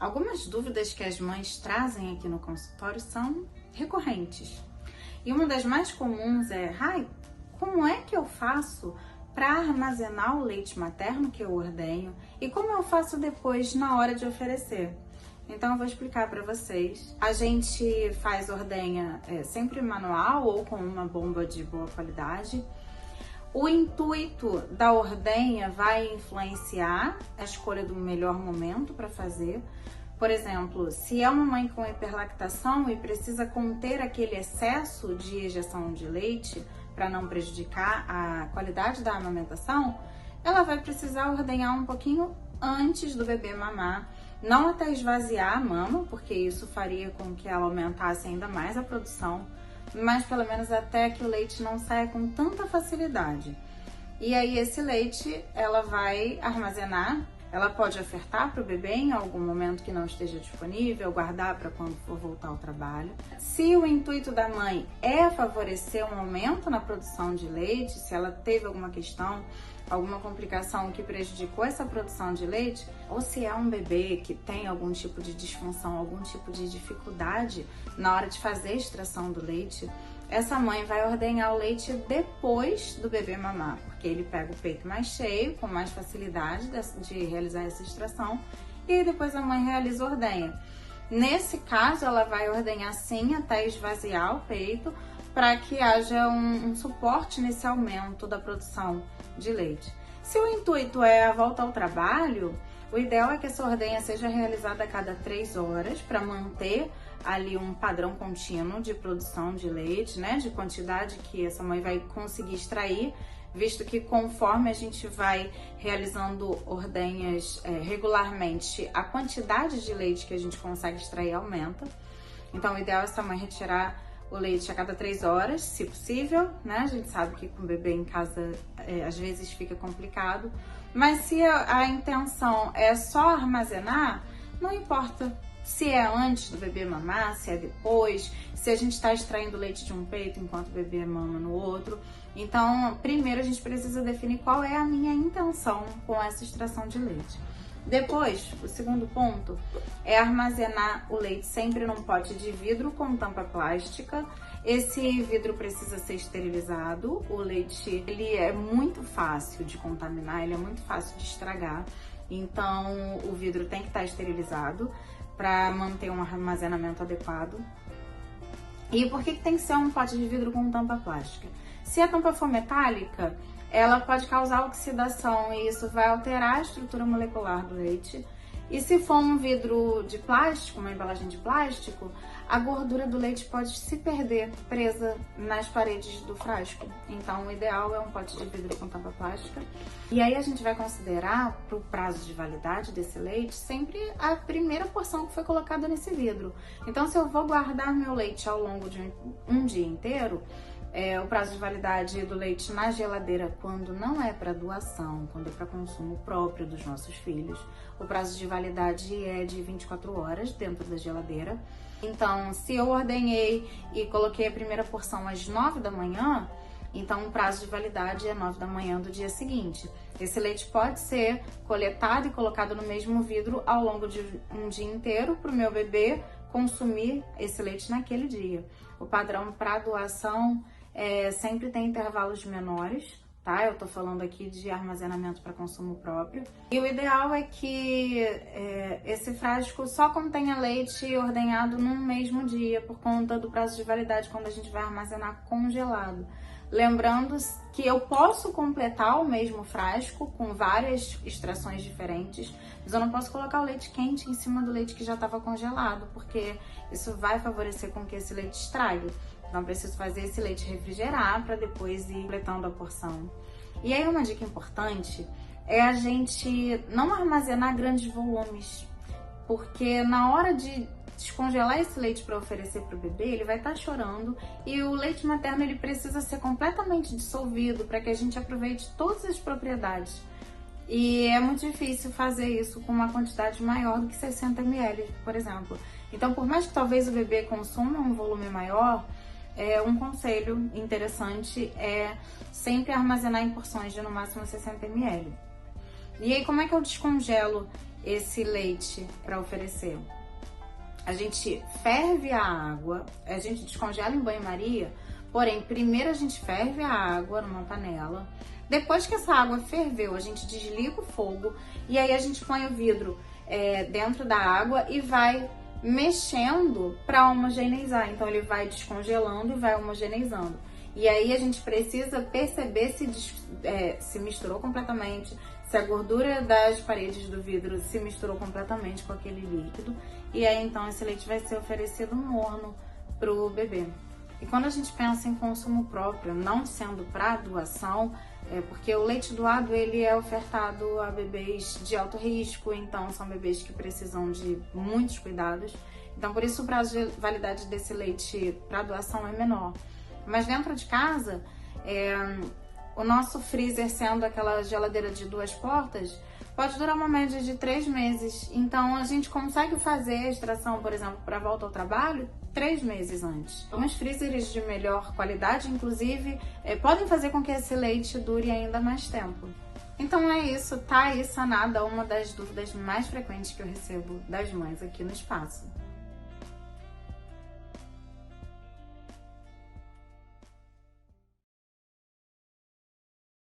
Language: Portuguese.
Algumas dúvidas que as mães trazem aqui no consultório são recorrentes. E uma das mais comuns é: Rai, como é que eu faço para armazenar o leite materno que eu ordenho e como eu faço depois na hora de oferecer? Então eu vou explicar para vocês. A gente faz ordenha sempre manual ou com uma bomba de boa qualidade. O intuito da ordenha vai influenciar a escolha do melhor momento para fazer. Por exemplo, se é uma mãe com hiperlactação e precisa conter aquele excesso de ejeção de leite para não prejudicar a qualidade da amamentação, ela vai precisar ordenhar um pouquinho antes do bebê mamar, não até esvaziar a mama, porque isso faria com que ela aumentasse ainda mais a produção, mas pelo menos até que o leite não saia com tanta facilidade. E aí esse leite ela vai armazenar, ela pode ofertar para o bebê em algum momento que não esteja disponível, guardar para quando for voltar ao trabalho. Se o intuito da mãe é favorecer um aumento na produção de leite, se ela teve alguma questão, alguma complicação que prejudicou essa produção de leite, ou se é um bebê que tem algum tipo de disfunção, algum tipo de dificuldade na hora de fazer a extração do leite, essa mãe vai ordenhar o leite depois do bebê mamar, porque ele pega o peito mais cheio, com mais facilidade de realizar essa extração, e aí depois a mãe realiza a ordenha. Nesse caso, ela vai ordenhar sim até esvaziar o peito, para que haja um suporte nesse aumento da produção de leite. Se o intuito é a volta ao trabalho, o ideal é que essa ordenha seja realizada a cada 3 horas para manter ali um padrão contínuo de produção de leite, né? De quantidade que essa mãe vai conseguir extrair, visto que conforme a gente vai realizando ordenhas regularmente, a quantidade de leite que a gente consegue extrair aumenta. Então, o ideal é essa mãe retirar o leite a cada 3 horas, se possível, né? A gente sabe que com o bebê em casa às vezes fica complicado, mas se a intenção é só armazenar, não importa se é antes do bebê mamar, se é depois, se a gente está extraindo leite de um peito enquanto o bebê mama no outro. Então, primeiro a gente precisa definir qual é a minha intenção com essa extração de leite. Depois, o segundo ponto é armazenar o leite sempre num pote de vidro com tampa plástica. Esse vidro precisa ser esterilizado. O leite, ele é muito fácil de contaminar, ele é muito fácil de estragar. Então, o vidro tem que estar esterilizado para manter um armazenamento adequado. E por que tem que ser um pote de vidro com tampa plástica? Se a tampa for metálica, ela pode causar oxidação e isso vai alterar a estrutura molecular do leite. E se for um vidro de plástico, uma embalagem de plástico, a gordura do leite pode se perder presa nas paredes do frasco. Então, o ideal é um pote de vidro com tampa plástica. E aí a gente vai considerar, para o prazo de validade desse leite, sempre a primeira porção que foi colocada nesse vidro. Então, se eu vou guardar meu leite ao longo de um dia inteiro, o prazo de validade do leite na geladeira, quando não é para doação, quando é para consumo próprio dos nossos filhos, o prazo de validade é de 24 horas dentro da geladeira. Então, se eu ordenhei e coloquei a primeira porção às 9 da manhã, então o prazo de validade é 9 da manhã do dia seguinte. Esse leite pode ser coletado e colocado no mesmo vidro ao longo de um dia inteiro para o meu bebê consumir esse leite naquele dia. O padrão para doação sempre tem intervalos menores, tá? Eu tô falando aqui de armazenamento para consumo próprio. E o ideal é que esse frasco só contenha leite ordenhado num mesmo dia, por conta do prazo de validade, quando a gente vai armazenar congelado. Lembrando que eu posso completar o mesmo frasco com várias extrações diferentes, mas eu não posso colocar o leite quente em cima do leite que já estava congelado, porque isso vai favorecer com que esse leite estrague. Então, preciso fazer esse leite refrigerar para depois ir completando a porção. E aí, uma dica importante é a gente não armazenar grandes volumes, porque na hora de descongelar esse leite para oferecer para o bebê, ele vai estar chorando e o leite materno ele precisa ser completamente dissolvido para que a gente aproveite todas as propriedades. E é muito difícil fazer isso com uma quantidade maior do que 60 ml, por exemplo. Então, por mais que talvez o bebê consuma um volume maior, um conselho interessante é sempre armazenar em porções de no máximo 60 ml. E aí, como é que eu descongelo esse leite para oferecer? A gente ferve a água, a gente descongela em banho-maria, porém, primeiro a gente ferve a água numa panela. Depois que essa água ferveu, a gente desliga o fogo e aí a gente põe o vidro dentro da água e vai mexendo para homogeneizar. Então, ele vai descongelando e vai homogeneizando. E aí a gente precisa perceber se misturou completamente, se a gordura das paredes do vidro se misturou completamente com aquele líquido. E aí então esse leite vai ser oferecido morno pro bebê. E quando a gente pensa em consumo próprio, não sendo para doação, porque o leite doado ele é ofertado a bebês de alto risco, então são bebês que precisam de muitos cuidados. Então por isso o prazo de validade desse leite para doação é menor. Mas dentro de casa, o nosso freezer, sendo aquela geladeira de 2 portas, pode durar uma média de 3 meses. Então a gente consegue fazer a extração, por exemplo, para volta ao trabalho, 3 meses antes. Alguns freezers de melhor qualidade, inclusive, podem fazer com que esse leite dure ainda mais tempo. Então é isso, tá aí sanada uma das dúvidas mais frequentes que eu recebo das mães aqui no espaço.